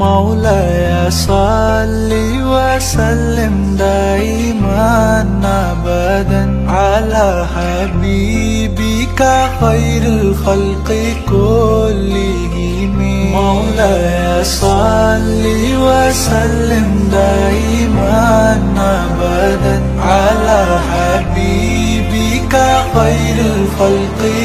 مولاي صل وسلم دائما أبدا على حبيبك خير الخلق كلهم. مولاي صل وسلم دائما أبدا على حبيبك خير الخلق